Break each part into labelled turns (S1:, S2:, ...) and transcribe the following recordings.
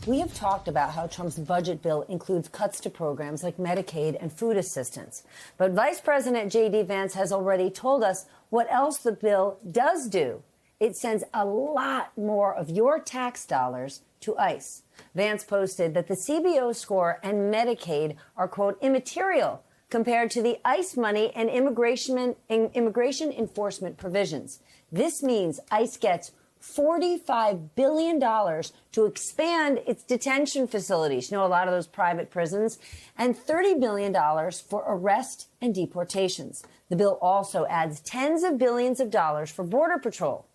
S1: We have talked about how Trump's budget bill includes cuts to programs like Medicaid and food assistance. But Vice President J.D. Vance has already told us what else the bill does do. It sends a lot more of your tax dollars to ICE. Vance posted that the CBO score and Medicaid are, quote, immaterial compared to the ICE money and immigration enforcement provisions. This means ICE gets $45 billion to expand its detention facilities, a lot of those private prisons, and $30 billion for arrest and deportations. The bill also adds tens of billions of dollars for Border Patrol.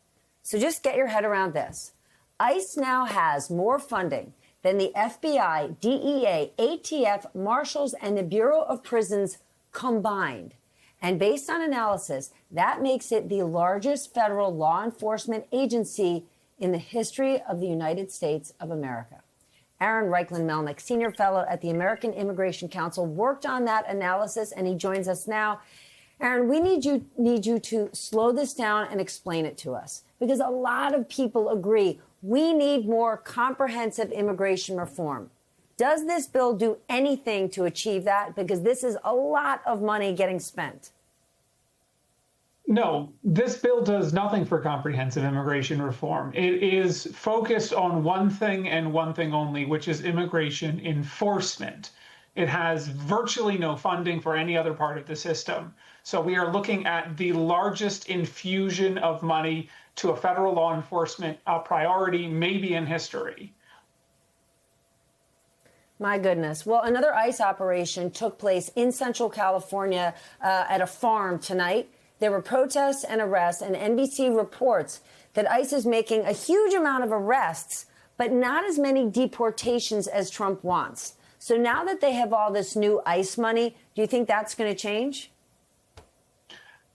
S1: So just get your head around this. ICE now has more funding than the FBI, DEA, ATF, Marshals, and the Bureau of Prisons combined. And based on analysis, that makes it the largest federal law enforcement agency in the history of the United States of America. Aaron Reichlin-Melnick, senior fellow at the American Immigration Council, worked on that analysis, and he joins us now. Aaron, we need you to slow this down and explain it to us, because a lot of people agree we need more comprehensive immigration reform. Does this bill do anything to achieve that? Because this is a lot of money getting spent.
S2: No, this bill does nothing for comprehensive immigration reform. It is focused on one thing and one thing only, which is immigration enforcement. It has virtually no funding for any other part of the system. So we are looking at the largest infusion of money to a federal law enforcement priority, maybe in history.
S1: My goodness. Well, another ICE operation took place in Central California at a farm tonight. There were protests and arrests, and NBC reports that ICE is making a huge amount of arrests, but not as many deportations as Trump wants. So now that they have all this new ICE money, do you think that's going to change?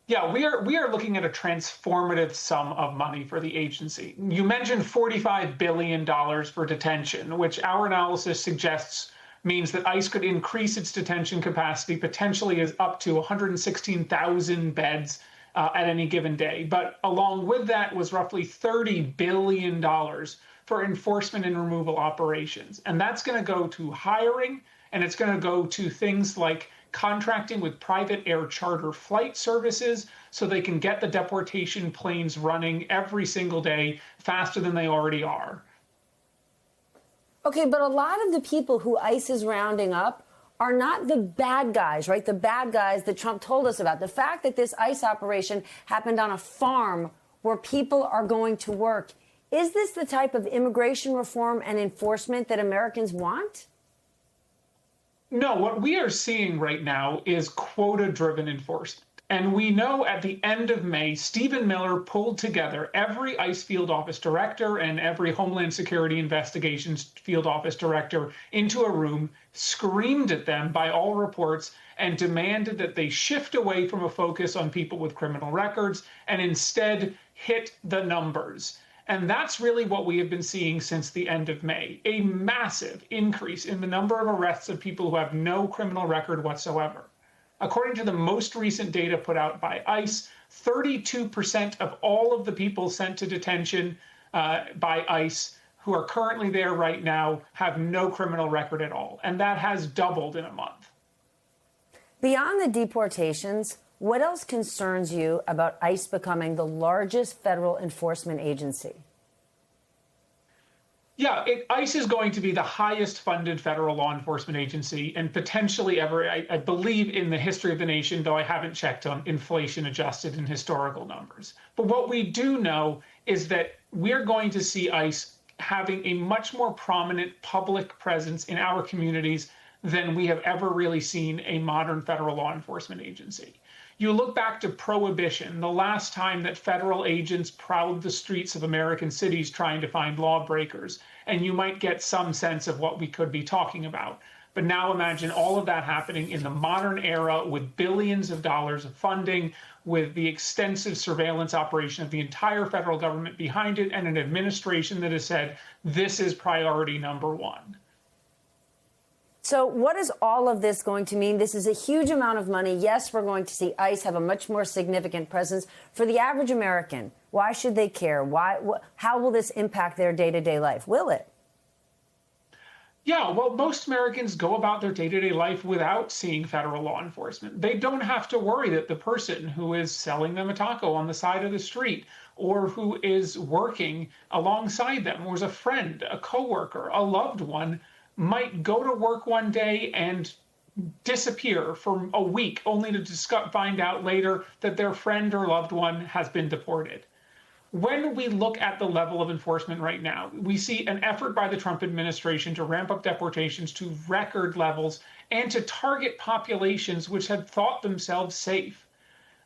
S2: Yeah, we are looking at a transformative sum of money for the agency. You mentioned $45 billion for detention, which our analysis suggests means that ICE could increase its detention capacity potentially as up to 116,000 beds at any given day. But along with that was roughly $30 billion for enforcement and removal operations. And that's going to go to hiring, and it's going to go to things like contracting with private air charter flight services so they can get the deportation planes running every single day faster than they already are.
S1: Okay, but a lot of the people who ICE is rounding up are not the bad guys, right? The bad guys that Trump told us about. The fact that this ICE operation happened on a farm where people are going to work. Is this the type of immigration reform and enforcement that Americans want?
S2: No, what we are seeing right now is quota-driven enforcement. And we know at the end of May, Stephen Miller pulled together every ICE field office director and every Homeland Security Investigations field office director into a room, screamed at them by all reports, and demanded that they shift away from a focus on people with criminal records and instead hit the numbers. And that's really what we have been seeing since the end of May, a massive increase in the number of arrests of people who have no criminal record whatsoever. According to the most recent data put out by ICE, 32% of all of the people sent to detention by ICE who are currently there right now have no criminal record at all. And that has doubled in a month.
S1: Beyond the deportations, what else concerns you about ICE becoming the largest federal enforcement agency?
S2: Yeah, ICE is going to be the highest funded federal law enforcement agency and potentially ever, I believe, in the history of the nation, though I haven't checked on inflation adjusted and historical numbers. But what we do know is that we're going to see ICE having a much more prominent public presence in our communities than we have ever really seen a modern federal law enforcement agency. You look back to Prohibition, the last time that federal agents prowled the streets of American cities trying to find lawbreakers, and you might get some sense of what we could be talking about. But now imagine all of that happening in the modern era with billions of dollars of funding, with the extensive surveillance operation of the entire federal government behind it, and an administration that has said, this is priority number one.
S1: So what is all of this going to mean? This is a huge amount of money. Yes, we're going to see ICE have a much more significant presence. For the average American, why should they care? How will this impact their day-to-day life? Will it?
S2: Yeah, well, most Americans go about their day-to-day life without seeing federal law enforcement. They don't have to worry that the person who is selling them a taco on the side of the street or who is working alongside them, or is a friend, a coworker, a loved one, might go to work one day and disappear for a week only to find out later that their friend or loved one has been deported. When we look at the level of enforcement right now, we see an effort by the Trump administration to ramp up deportations to record levels and to target populations which had thought themselves safe.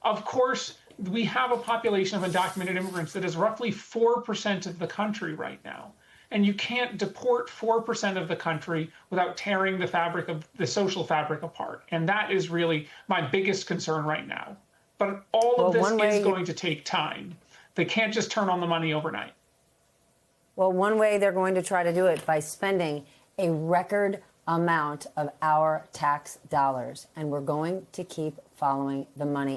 S2: Of course, we have a population of undocumented immigrants that is roughly 4% of the country right now. And you can't deport 4% of the country without tearing the fabric of the social fabric apart. And that is really my biggest concern right now. But all of this is going to take time. They can't just turn on the money overnight.
S1: Well, one way they're going to try to do it by spending a record amount of our tax dollars. And we're going to keep following the money.